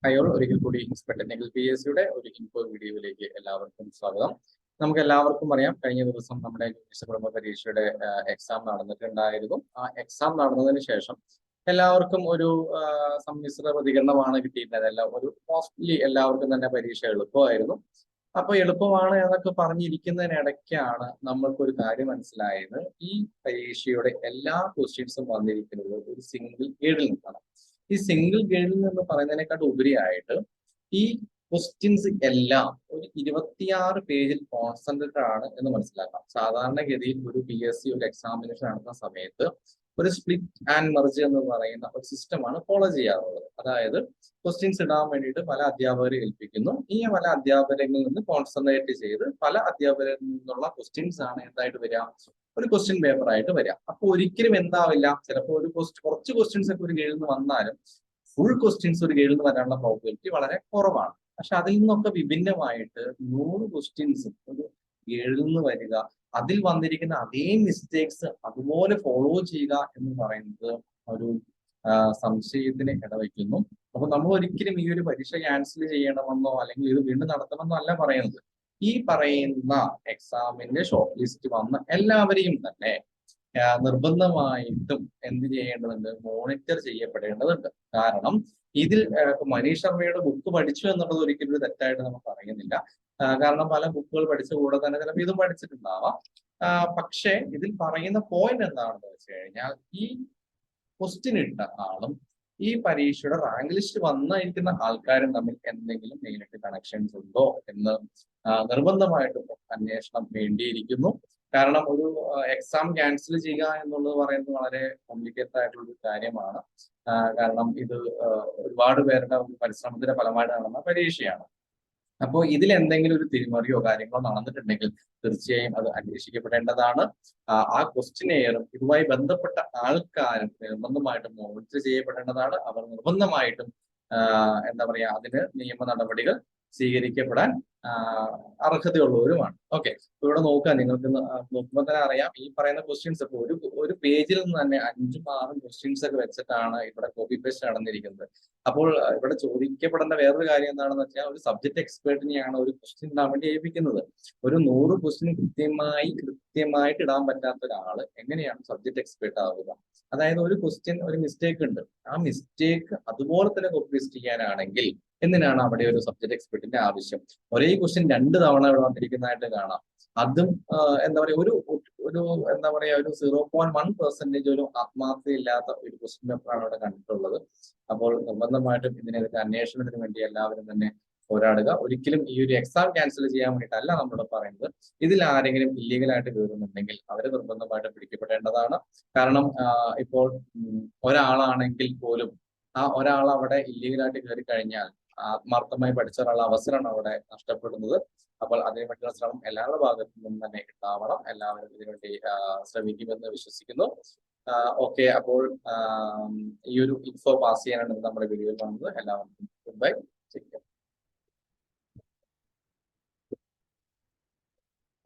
ഹയോൾ ഒരിക്കൽ കൂടി ടെക്നിക്കൽ PSCയുടെ ഒരു ഇൻഫോ വീഡിയോയിലേക്ക് എല്ലാവർക്കും സ്വാഗതം. നമുക്ക് എല്ലാവർക്കും അറിയാം, കഴിഞ്ഞ ദിവസം നമ്മുടെ കുടുംബ പരീക്ഷയുടെ എക്സാം നടന്നിട്ടുണ്ടായിരുന്നു. ആ എക്സാം നടന്നതിന് ശേഷം എല്ലാവർക്കും ഒരു സമ്മിശ്ര പ്രതികരണമാണ് കിട്ടിയിരുന്നത്. എല്ലാം ഒരു മോസ്റ്റ്ലി എല്ലാവർക്കും തന്നെ പരീക്ഷ എളുപ്പമായിരുന്നു. അപ്പൊ എളുപ്പമാണ് എന്നൊക്കെ പറഞ്ഞിരിക്കുന്നതിനിടയ്ക്കാണ് നമ്മൾക്കൊരു കാര്യം മനസ്സിലായത്. ഈ പരീക്ഷയുടെ എല്ലാ ക്വസ്റ്റ്യൻസും വന്നിരിക്കുന്നത് ഒരു സിംഗിൾ ഗൈഡിൽ നിന്നാണ്. ഈ സിംഗിൾ ഗൈഡിൽ നിന്ന് പറയുന്നതിനെക്കാട്ട് ഉപരിയായിട്ട് ഈ ക്വസ്റ്റ്യൻസ് എല്ലാം ഒരു 26 പേജിൽ കോൺസെൻട്രേറ്റഡ് ആണ് എന്ന് മനസ്സിലാക്കാം. സാധാരണഗതിയിൽ ഒരു PSC ഒരു എക്സാമിനേഷൻ നടത്തുന്ന സമയത്ത് ഒരു സ്പ്ലിറ്റ് ആൻഡ് മെർജ് എന്ന് പറയുന്ന ഒരു സിസ്റ്റമാണ് ഫോളോ ചെയ്യാറുള്ളത്. അതായത് ക്വസ്റ്റ്യൻസ് ഇടാൻ വേണ്ടിയിട്ട് പല അധ്യാപകരെ ഏൽപ്പിക്കുന്നു. ഈ പല അധ്യാപകരിൽ നിന്ന് കോൺസെൻട്രേറ്റ് ചെയ്ത് പല അധ്യാപകരിൽ നിന്നുള്ള ക്വസ്റ്റ്യൻസ് ആണ് എന്തായിട്ട് വരിക, ഒരു ക്വസ്റ്റ്യൻ പേപ്പർ ആയിട്ട് വരിക. അപ്പൊ ഒരിക്കലും എന്താവില്ല, ചിലപ്പോൾ ഒരു കുറച്ച് ക്വസ്റ്റ്യൻസ് ഒക്കെ ഒരു ഗൈഡിൽ നിന്ന് വന്നാലും ഫുൾ ക്വസ്റ്റ്യൻസ് ഒരു ഗൈഡിൽ നിന്ന് വരാനുള്ള പ്രോബിലിറ്റി വളരെ കുറവാണ്. പക്ഷെ അതിൽ നിന്നൊക്കെ വിഭിന്നമായിട്ട് 100 ക്വസ്റ്റ്യൻസ് ഒരു ഗൈഡിൽ നിന്ന് വരിക, അതിൽ വന്നിരിക്കുന്ന അതേ മിസ്റ്റേക്സ് അതുപോലെ ഫോളോ ചെയ്യുക എന്ന് പറയുന്നത് ഒരു സംശയത്തിന് ഇടവയ്ക്കുന്നു. അപ്പൊ നമ്മൾ ഒരിക്കലും ഈ ഒരു പരീക്ഷ ക്യാൻസൽ ചെയ്യണമെന്നോ അല്ലെങ്കിൽ ഇത് വീണ്ടും നടത്തണമെന്നോ അല്ല പറയുന്നത്. ഈ പറയുന്ന എക്സാമിന്റെ ഷോർട്ട് ലിസ്റ്റ് വന്ന എല്ലാവരെയും തന്നെ നിർബന്ധമായിട്ടും എന്ത് ചെയ്യേണ്ടതുണ്ട്, മോണിറ്റർ ചെയ്യപ്പെടേണ്ടതുണ്ട്. കാരണം ഇതിൽ മനീഷ് ശർമ്മയുടെ ബുക്ക് പഠിച്ചു എന്നുള്ളത് ഒരിക്കലും ഒരു തെറ്റായിട്ട് നമ്മൾ പറയുന്നില്ല. കാരണം പല ബുക്കുകൾ പഠിച്ച കൂടെ തന്നെ ചിലപ്പോൾ ഇതും പഠിച്ചിട്ടുണ്ടാവാം. പക്ഷേ ഇതിൽ പറയുന്ന പോയിന്റ് എന്താണെന്ന് വെച്ച് കഴിഞ്ഞാൽ, ഈ ക്വസ്റ്റ്യൻ ഇട്ട ആളും ഈ പരീക്ഷയുടെ റാങ്ക് ലിസ്റ്റ് വന്നിരിക്കുന്ന ആൾക്കാരും തമ്മിൽ എന്തെങ്കിലും നേരിട്ട് കണക്ഷൻസ് ഉണ്ടോ എന്ന് നിർബന്ധമായിട്ടും അന്വേഷണം വേണ്ടിയിരിക്കുന്നു. കാരണം ഒരു എക്സാം ക്യാൻസൽ ചെയ്യുക എന്നുള്ളത് പറയുന്നത് വളരെ കോംപ്ലിക്കേറ്റഡ് ആയിട്ടുള്ള ഒരു കാര്യമാണ്. കാരണം ഇത് ഒരുപാട് പേരുടെ പരിശ്രമത്തിന്റെ ഫലമായിട്ട് നടന്ന പരീക്ഷയാണ്. അപ്പോൾ ഇതിൽ എന്തെങ്കിലും ഒരു തിരിമറിയോ കാര്യങ്ങളോ നടന്നിട്ടുണ്ടെങ്കിൽ തീർച്ചയായും അത് അന്വേഷിക്കപ്പെടേണ്ടതാണ്. ആ ക്വസ്റ്റ്യനെയറും ഇതുമായി ബന്ധപ്പെട്ട ആൾക്കാരും നിർബന്ധമായിട്ടും മോണിറ്റർ ചെയ്യപ്പെടേണ്ടതാണ്. അവർ നിർബന്ധമായിട്ടും എന്താ പറയാ, അതിന് നിയമ നടപടികൾ സ്വീകരിക്കപ്പെടാൻ അർഹതയുള്ളവരുമാണ്. ഓക്കെ, ഇവിടെ നോക്കുക, നിങ്ങൾക്ക് നോക്കുമ്പോൾ തന്നെ അറിയാം, ഈ പറയുന്ന ക്വസ്റ്റ്യൻസ് ഇപ്പോൾ ഒരു പേജിൽ നിന്ന് തന്നെ 5ഉം 6ഉം ക്വസ്റ്റ്യൻസ് ഒക്കെ വെച്ചിട്ടാണ് ഇവിടെ കോപ്പി പേസ്റ്റ് നടന്നിരിക്കുന്നത്. അപ്പോൾ ഇവിടെ ചോദിക്കപ്പെടുന്ന വേറൊരു കാര്യം എന്താണെന്ന് വെച്ചാൽ, ഒരു സബ്ജക്ട് എക്സ്പേർട്ടിനെയാണ് ഒരു ക്വസ്റ്റ്യൻ ഇടാൻ വേണ്ടി ഏൽപ്പിക്കുന്നത്. ഒരു 100 ക്വസ്റ്റ്യൻ കൃത്യമായിട്ട് ഇടാൻ പറ്റാത്ത ഒരാൾ എങ്ങനെയാണ് സബ്ജക്ട് എക്സ്പേർട്ട് ആവുക? അതായത് ഒരു ക്വസ്റ്റ്യൻ ഒരു മിസ്റ്റേക്ക് ഉണ്ട്, ആ മിസ്റ്റേക്ക് അതുപോലെ തന്നെ കോപ്പി പേസ്റ്റ് ചെയ്യാനാണെങ്കിൽ എന്തിനാണ് അവിടെ ഒരു സബ്ജക്ട് എക്സ്പെർട്ടിന്റെ ആവശ്യം? ഒരേ ക്വസ്റ്റ്യൻ 2 തവണ ഇവിടെ വന്നിരിക്കുന്നതായിട്ട് കാണാം. അതും എന്താ പറയാ, ഒരു എന്താ പറയാ, ഒരു 0.1% ഒരു ആത്മാർത്ഥതയില്ലാത്ത ഒരു ക്വസ്റ്റ്യൻ പേപ്പറാണ് ഇവിടെ കണ്ടിട്ടുള്ളത്. അപ്പോൾ നിർബന്ധമായിട്ടും ഇതിനെതിരെ അന്വേഷണത്തിന് വേണ്ടി എല്ലാവരും തന്നെ പോരാടുക. ഒരിക്കലും ഈ ഒരു എക്സാം ക്യാൻസൽ ചെയ്യാൻ വേണ്ടിയിട്ടല്ല നമ്മളോട് പറയുന്നത്. ഇതിൽ ആരെങ്കിലും ഇല്ലീഗലായിട്ട് കയറുന്നുണ്ടെങ്കിൽ അവരെ നിർബന്ധമായിട്ട് പിടിക്കപ്പെടേണ്ടതാണ്. കാരണം ഇപ്പോൾ ഒരാളാണെങ്കിൽ പോലും ആ ഒരാൾ അവിടെ ഇല്ലീഗലായിട്ട് കയറി കഴിഞ്ഞാൽ ആത്മാർത്ഥമായി പഠിച്ച ഒരാൾ അവസരമാണ് അവിടെ നഷ്ടപ്പെടുന്നത്. അപ്പോൾ അതിനു വേണ്ടിയുള്ള ശ്രമം എല്ലാവരുടെ ഭാഗത്തു നിന്നും തന്നെ ഉണ്ടാവണം. എല്ലാവരും ഇതിനുവേണ്ടി ശ്രമിക്കുമെന്ന് വിശ്വസിക്കുന്നു. ഓക്കെ, അപ്പോൾ ഈ ഒരു ഇൻഫോ പാസ് ചെയ്യാനാണ് നമ്മുടെ വീഡിയോയിൽ വന്നത്. എല്ലാവർക്കും ഗുഡ് ബൈ.